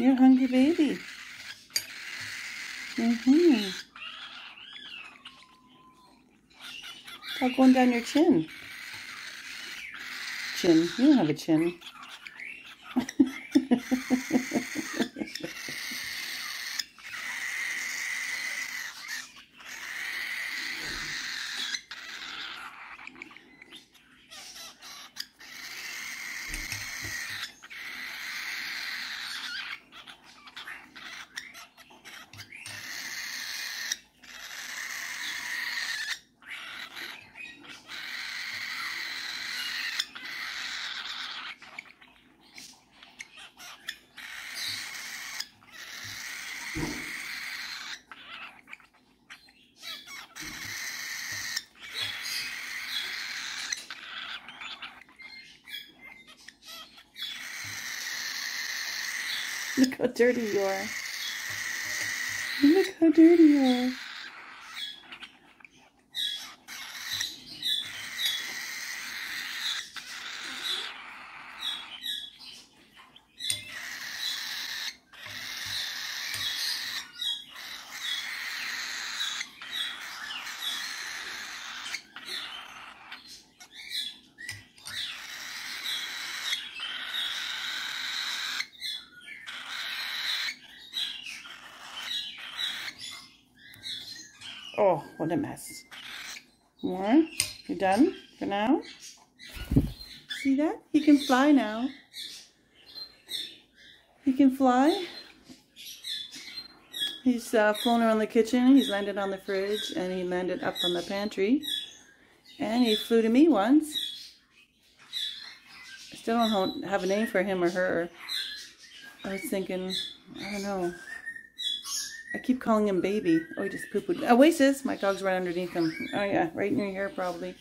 You're a hungry baby. It's all going down your chin. Chin. You don't have a chin. Look how dirty you are. Look how dirty you are. Oh, what a mess. More? You done for now? See that? He can fly now. He can fly. He's flown around the kitchen. He's landed on the fridge. And he landed up on the pantry. And he flew to me once. I still don't have a name for him or her. I was thinking, I don't know. I keep calling him baby. Oh, he just poo-pooed. Oasis! My dog's right underneath him. Oh yeah, right in your hair probably.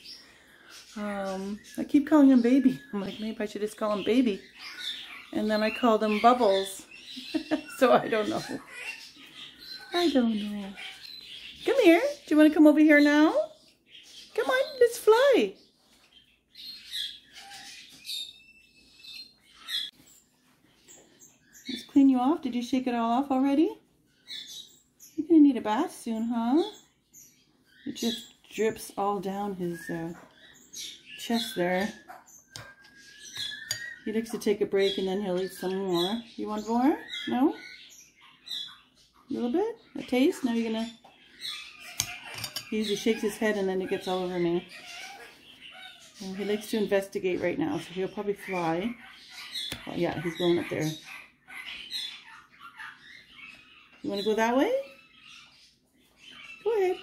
I keep calling him baby. I'm like, maybe I should just call him baby. And then I called him Bubbles. So I don't know. I don't know. Come here. Do you want to come over here now? Come on, let's fly. Let's clean you off. Did you shake it all off already? You're going to need a bath soon, huh? It just drips all down his chest there. He likes to take a break and then he'll eat some more. You want more? No? A little bit? A taste? Now you're going to... He usually shakes his head and then it gets all over me. And he likes to investigate right now, so he'll probably fly. Oh, yeah, he's going up there. You want to go that way? Go ahead.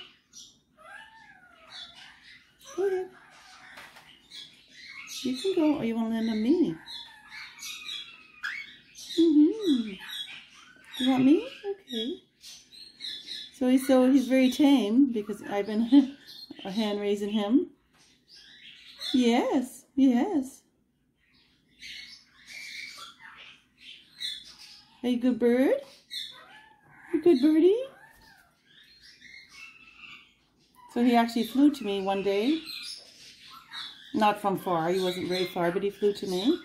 Go ahead. You can go, or you want to land on me? You want me? Okay. So he's very tame because I've been hand raising him. Yes, yes. Are you a good bird? You good birdie? So he actually flew to me one day. Not from far, he wasn't very far, but he flew to me.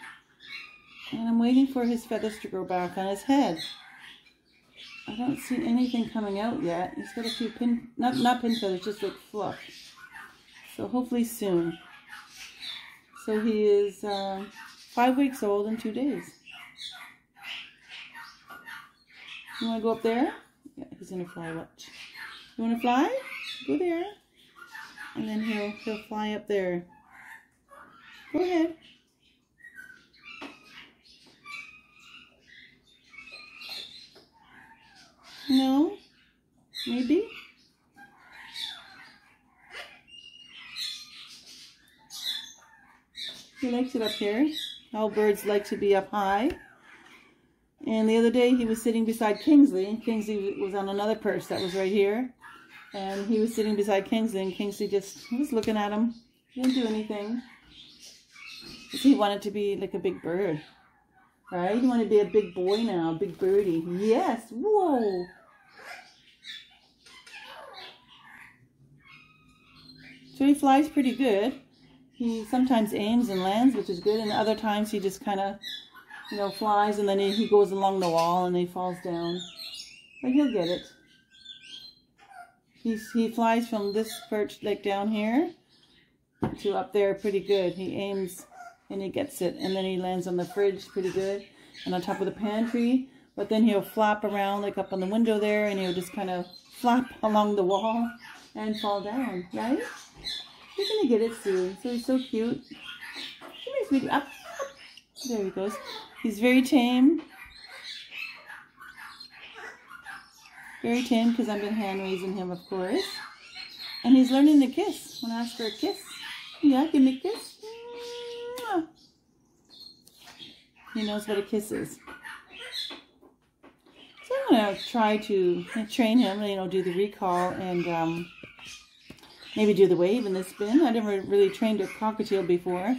And I'm waiting for his feathers to grow back on his head. I don't see anything coming out yet. He's got a few not pin feathers, just like fluff. So hopefully soon. So he is 5 weeks old in 2 days. You want to go up there? Yeah, he's going to fly, watch. You want to fly? Go there. And then he'll fly up there. Go ahead. No? Maybe? He likes it up here. All birds like to be up high. And the other day he was sitting beside Kingsley. Kingsley was on another perch that was right here. And he was sitting beside Kingsley, and Kingsley just was looking at him. He didn't do anything. Because he wanted to be like a big bird. Right? He wanted to be a big boy now, a big birdie. Yes! Whoa! So he flies pretty good. He sometimes aims and lands, which is good, and other times he just kind of you know, flies, and then he goes along the wall and he falls down. But he'll get it. He flies from this perch, like down here, to up there pretty good. He aims and he gets it, and then he lands on the fridge pretty good and on top of the pantry. But then he'll flap around like up on the window there, and he'll just kind of flap along the wall and fall down, right? You're gonna get it soon. So he's so cute. Come here, sweetie. Up, up. There he goes. He's very tame. Very tame because I've been hand raising him, of course. And he's learning to kiss. When I ask for a kiss, yeah, give me a kiss. He knows what a kiss is. So I'm going to try to train him, you know, do the recall and maybe do the wave and the spin. I never really trained a cockatiel before.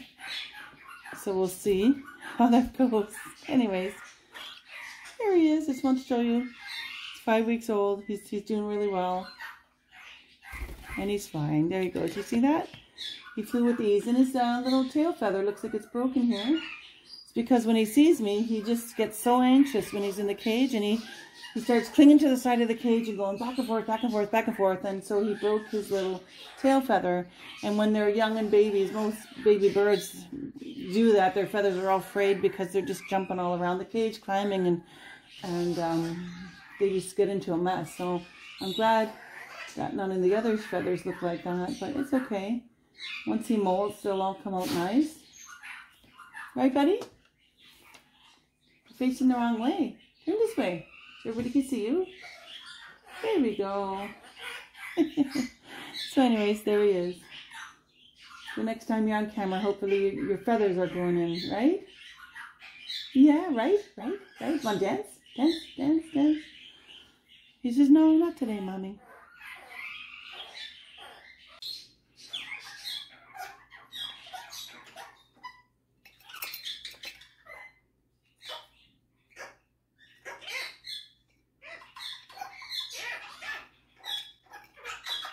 So we'll see how that goes. Anyways, here he is. Just want to show you. He's 5 weeks old. He's doing really well. And he's flying. There he goes. You see that? He flew with ease. And his little tail feather looks like it's broken here. It's because when he sees me, he just gets so anxious when he's in the cage. And he starts clinging to the side of the cage and going back and forth, back and forth, back and forth. And so he broke his little tail feather. And when they're young and babies, most baby birds do that. Their feathers are all frayed because they're just jumping all around the cage, climbing, and they just get into a mess. So I'm glad that none of the other feathers look like that, but it's okay. Once he molts, they'll all come out nice. Right, buddy? You're facing the wrong way. Turn this way so everybody can see you. There we go. So anyways, there he is. The next time you're on camera, hopefully your feathers are going in, right? Yeah, right. Come on, dance. He says, no, not today, Mommy.